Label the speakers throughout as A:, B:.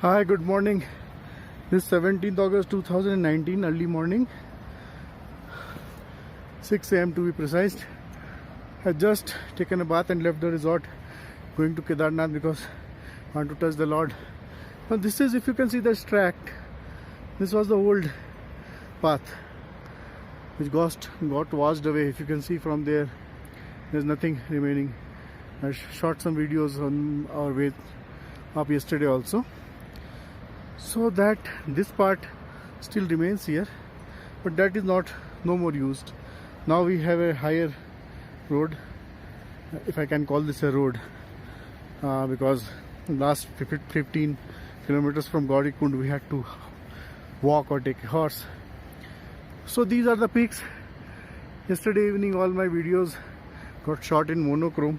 A: Hi, good morning. This is 17th August 2019, early morning, 6 a.m. to be precise. I just taken a bath and left the resort, going to Kedarnath because I want to touch the Lord. Now this is, if you can see this track, this was the old path which got washed away. If you can see from there, there's nothing remaining. I shot some videos on our way up yesterday also, so that this part still remains here, but that is no more used. Now we have a higher road, if I can call this a road, because last 15 kilometers from Gaurikund we had to walk or take a horse. So these are the peaks. Yesterday evening all my videos got shot in monochrome.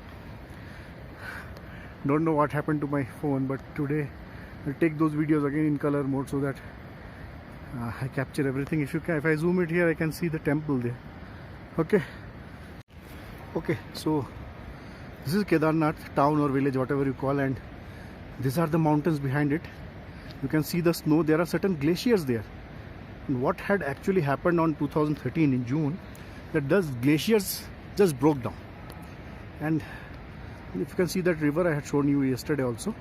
A: Don't know what happened to my phone, but today I'll take those videos again in color mode so that I capture everything. If I zoom it here, I can see the temple there. Okay, so this is Kedarnath town or village, whatever you call, and these are the mountains behind it. You can see the snow. There are certain glaciers there, and what had actually happened on 2013 in June, that those glaciers just broke down. And if you can see that river I had shown you yesterday also,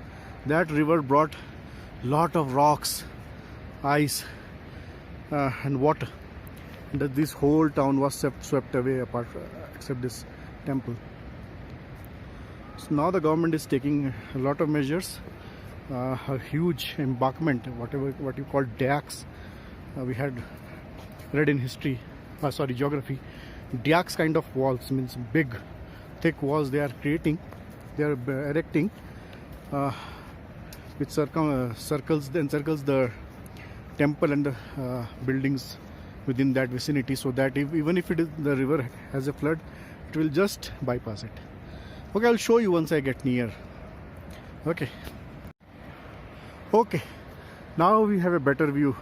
A: that river brought lot of rocks, ice, and water, and that this whole town was swept away apart except this temple. So now the government is taking a lot of measures, a huge embankment, what you call dikes. We had read in history, geography, dikes kind of walls, means big thick walls they are creating, they are erecting, which circles the temple and the buildings within that vicinity, so that even if the river has a flood, it will just bypass it. Okay, I'll show you once I get near. Okay, now we have a better view.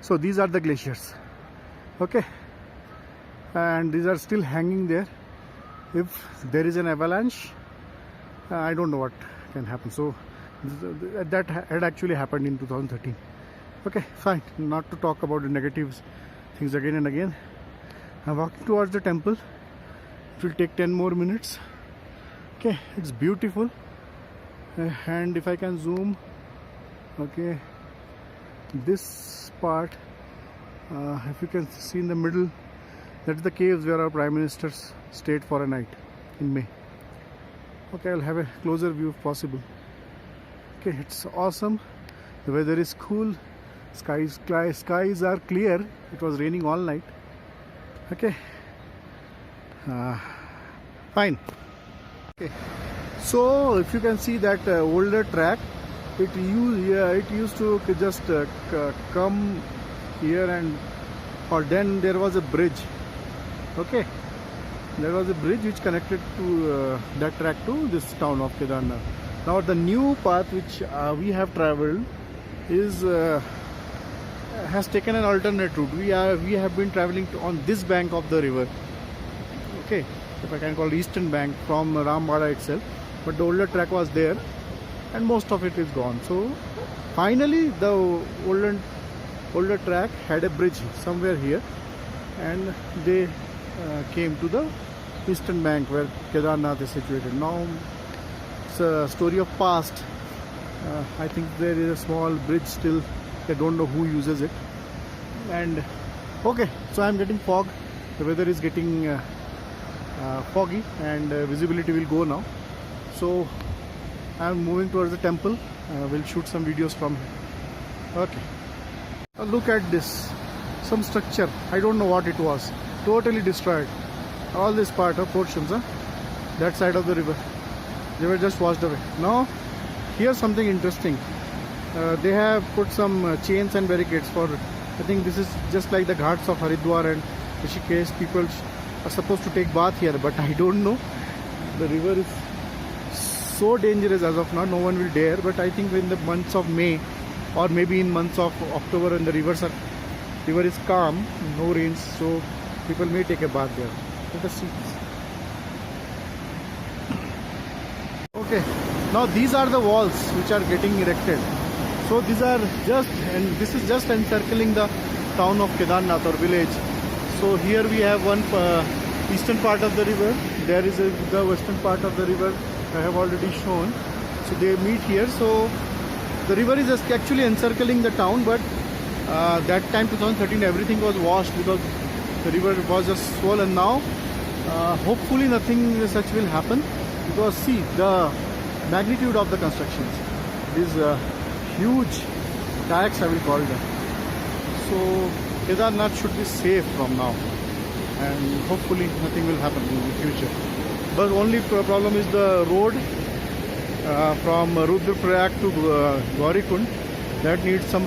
A: So these are the glaciers, okay, and these are still hanging there. If there is an avalanche, I don't know what can happen. So that had actually happened in 2013. Okay, fine, not to talk about the negative things again and again. I'm walking towards the temple. It will take 10 more minutes. Okay, it's beautiful, and if I can zoom, okay, this part, if you can see in the middle, that's the caves where our Prime Minister stayed for a night in May. Okay, I'll have a closer view if possible. Okay, it's awesome. The weather is cool. Skies are clear. It was raining all night. Okay, fine. Okay, so if you can see that older track, it used to just come here, and or then there was a bridge. Okay, there was a bridge which connected to that track to this town of Kedarnath. Now the new path which we have travelled is has taken an alternate route. We have been travelling on this bank of the river. Okay, if I can call eastern bank from Rambada itself, but the older track was there, and most of it is gone. So finally the older track had a bridge somewhere here, and they came to the eastern bank where Kedarnath is situated. Now it's a story of past. I think there is a small bridge still. I don't know who uses it. And okay, so I'm getting fog. The weather is getting foggy, and visibility will go now. So I'm moving towards the temple. We'll shoot some videos from here. Okay, look at this, some structure. I don't know what it was. Totally destroyed. All this part of portions, that side of the river, they were just washed away. Now here's something interesting. They have put some chains and barricades for, I think this is just like the ghats of Haridwar and Rishikesh. People are supposed to take bath here, but I don't know. The river is so dangerous as of now, no one will dare. But I think in the months of May, or maybe in months of October, when the river is calm, no rains, so people may take a bath there. Let us see. Okay, now these are the walls which are getting erected. So these are just, and this is just encircling the town of Kedarnath or village. So here we have one eastern part of the river. There is the western part of the river I have already shown. So they meet here. So the river is just actually encircling the town, but that time 2013 everything was washed because the river was just swollen. Now hopefully nothing such will happen, because see the magnitude of the constructions. These huge kayaks I will call them. So Kedarnath should be safe from now, and hopefully nothing will happen in the future. But only problem is the road from Rudraprayag to Gaurikund. That needs some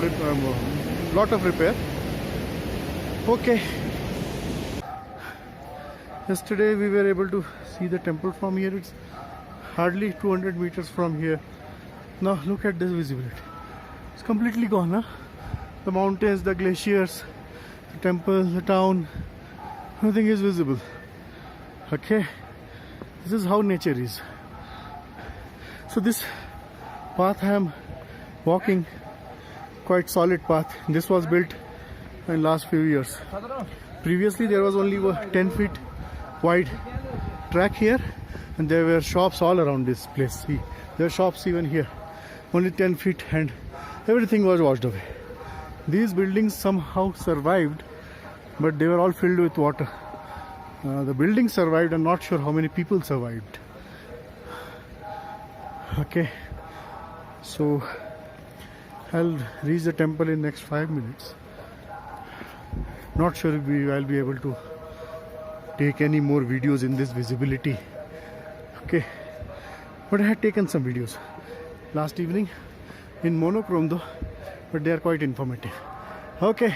A: lot of repair. Okay. Yesterday we were able to see the temple from here. It's hardly 200 meters from here. Now look at this visibility. It's completely gone, huh? The mountains, the glaciers, the temple, the town, nothing is visible. Okay, this is how nature is. So this path I am walking, quite solid path. This was built in last few years. Previously there was only a 10 feet wide track here, and there were shops all around this place. See, there are shops even here, only 10 feet, and everything was washed away. These buildings somehow survived, but they were all filled with water. The buildings survived. I'm not sure how many people survived. Okay, so I'll reach the temple in next 5 minutes. Not sure if I'll be able to take any more videos in this visibility. Okay, but I had taken some videos last evening in monochrome though, but they are quite informative. Okay,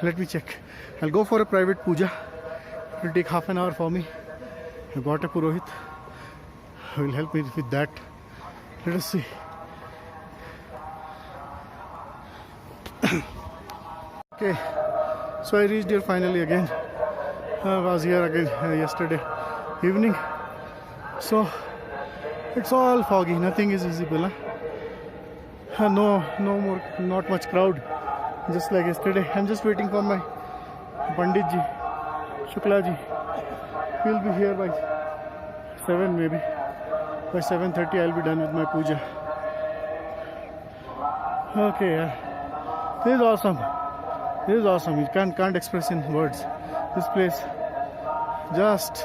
A: let me check. I'll go for a private puja. It will take half an hour for me. I got a Purohit who will help me with that. Let us see. Okay, so I reached here finally again. I was here again yesterday evening. So it's all foggy, nothing is visible. No more, not much crowd, just like yesterday. I'm just waiting for my Pandit ji, Shukla ji. He'll be here by 7 maybe. By 7:30 I'll be done with my puja. Okay, yeah. This is awesome. This is awesome. You can't express in words. This place, just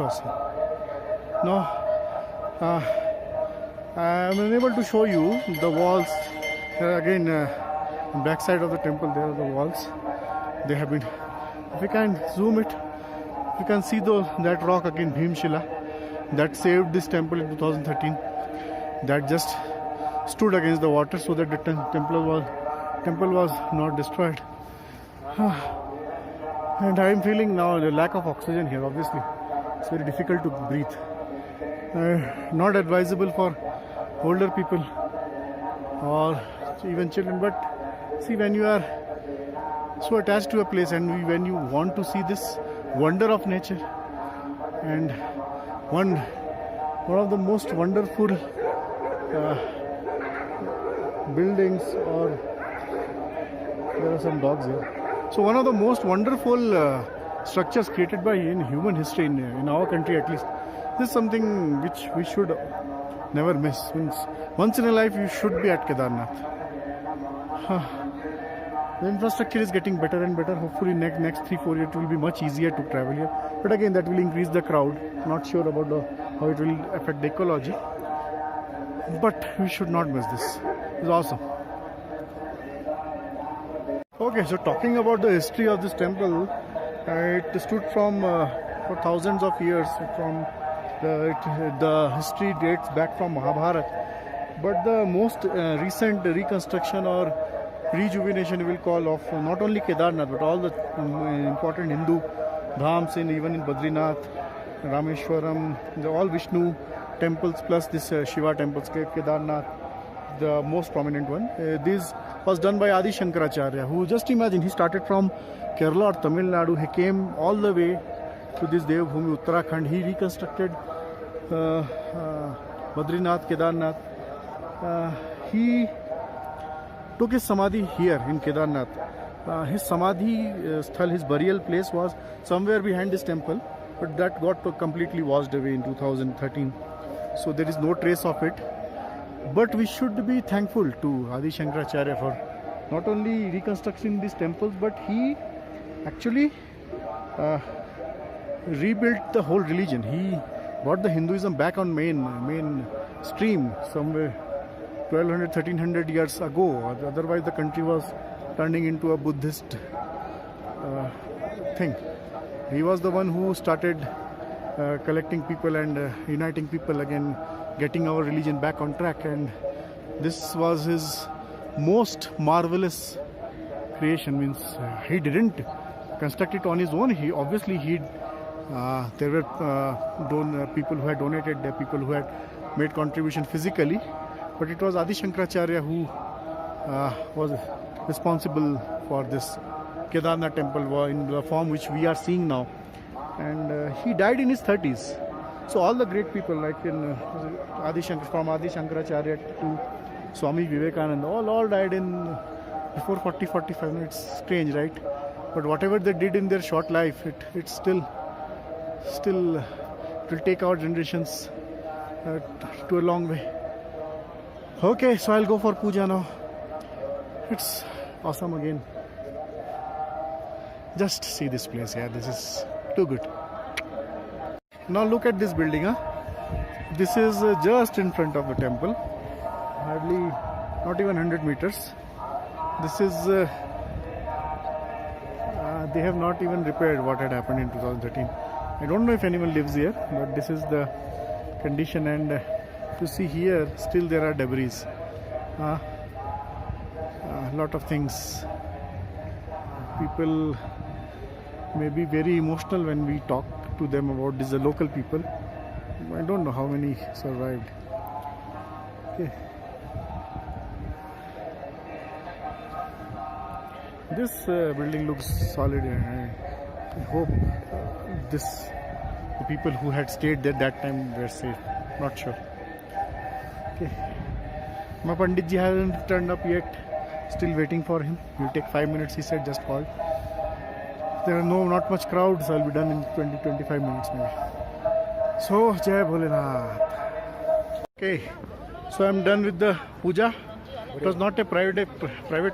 A: awesome. No, I'm unable to show you the walls. Again, back side of the temple, there are the walls. They have been. If you can zoom it, you can see that rock again, Bhimshila, that saved this temple in 2013. That just stood against the water so that the temple was not destroyed. And I am feeling now the lack of oxygen here. Obviously, it's very difficult to breathe. Not advisable for older people or even children. But see, when you are so attached to a place and when you want to see this wonder of nature, and one of the most wonderful buildings, or there are some dogs here. So one of the most wonderful structures created by in human history in our country at least. This is something which we should never miss. Means once in a life you should be at Kedarnath. The infrastructure is getting better and better. Hopefully next 3-4 years it will be much easier to travel here. But again, that will increase the crowd. Not sure about how it will affect the ecology. But we should not miss this. It's awesome. Okay, so talking about the history of this temple, it stood from for thousands of years. From the history dates back from Mahabharata. But the most recent reconstruction or rejuvenation, we will call, of not only Kedarnath but all the important Hindu dhams even in Badrinath, Rameshwaram, all Vishnu temples plus this Shiva temples, Kedarnath, the most prominent one. This was done by Adi Shankaracharya, who, just imagine, he started from Kerala or Tamil Nadu. He came all the way to this Devbhumi, Uttarakhand. He reconstructed Badrinath, Kedarnath. he took his samadhi here in Kedarnath. His samadhi sthal, his burial place was somewhere behind this temple, but that got completely washed away in 2013. So there is no trace of it. But we should be thankful to Adi Shankaracharya for not only reconstructing these temples, but he actually rebuilt the whole religion. He brought the Hinduism back on main stream somewhere 1200, 1300 years ago. Otherwise the country was turning into a Buddhist thing. He was the one who started collecting people and uniting people again, getting our religion back on track, and this was his most marvelous creation. Means he didn't construct it on his own. He obviously there were people who had donated, there people who had made contribution physically, but it was Adi Shankaracharya who was responsible for this Kedarnath temple in the form which we are seeing now. And he died in his 30s. So all the great people like in from Adi Shankaracharya to Swami Vivekananda, all died in before 40-45 minutes. Strange, right? But whatever they did in their short life, it still will take our generations to a long way. Okay, so I'll go for puja now. It's awesome again. Just see this place, yeah, this is too good. Now look at this building, huh? This is just in front of the temple, hardly not even 100 meters. This is they have not even repaired what had happened in 2013. I don't know if anyone lives here, but this is the condition, and to see here still there are debris. A lot of things. People may be very emotional when we talk to them about this, the local people. I don't know how many survived. Okay. This building looks solid, and I hope the people who had stayed there that time were safe. Not sure. Okay. My Pandit ji hasn't turned up yet. Still waiting for him. Will take 5 minutes, he said, just called. There are not much crowd, so I'll be done in 20-25 minutes maybe. So, Jai Bholenath. Okay, so I'm done with the puja. It was not a private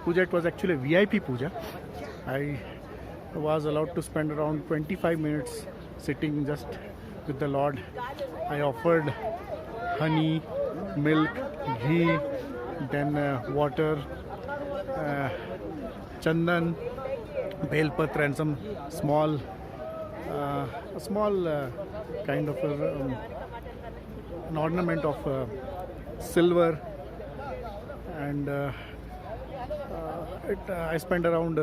A: puja, it was actually a VIP puja. I was allowed to spend around 25 minutes sitting just with the Lord. I offered honey, milk, ghee, then water, chandan, bel patra, and some small kind of an ornament of silver, and I spent around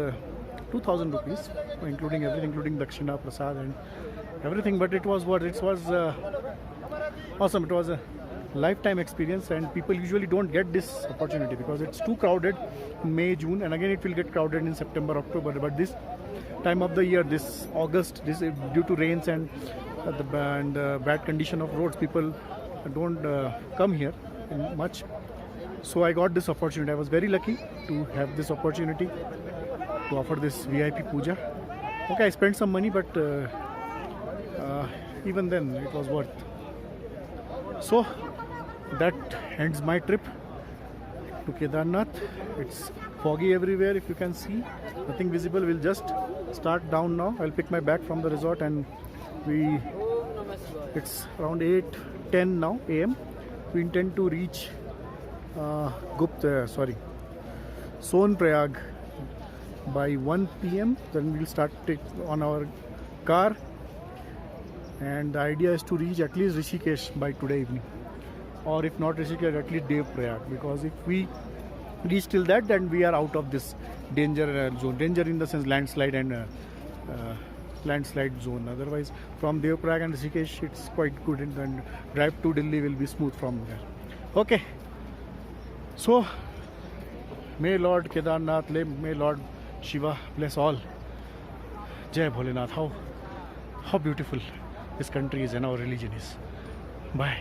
A: 2,000 rupees, including everything, including dakshina, prasad, and everything. But it was awesome. It was a lifetime experience, and people usually don't get this opportunity because it's too crowded in May, June, and again it will get crowded in September, October. But this time of the year, this August, this due to rains and bad condition of roads, people don't come here much. So I got this opportunity. I was very lucky to have this opportunity to offer this VIP puja. Okay, I spent some money, but even then it was worth. So that ends my trip to Kedarnath. It's foggy everywhere, if you can see. Nothing visible. We'll just start down now. I'll pick my bag from the resort, and it's around 8:10 now AM. We intend to reach Sonprayag by 1 PM. Then we'll start on our car, and the idea is to reach at least Rishikesh by today evening, or if not Rishikesh, at least Devprayag, because if we reach till that, then we are out of this danger zone. Danger in the sense landslide and landslide zone. Otherwise, from Devprayag and Rishikesh, it's quite good, and drive to Delhi will be smooth from there. Okay. So, may Lord Kedarnath, may Lord Shiva bless all. Jai Bholenath. How beautiful this country is and our religion is. Bye.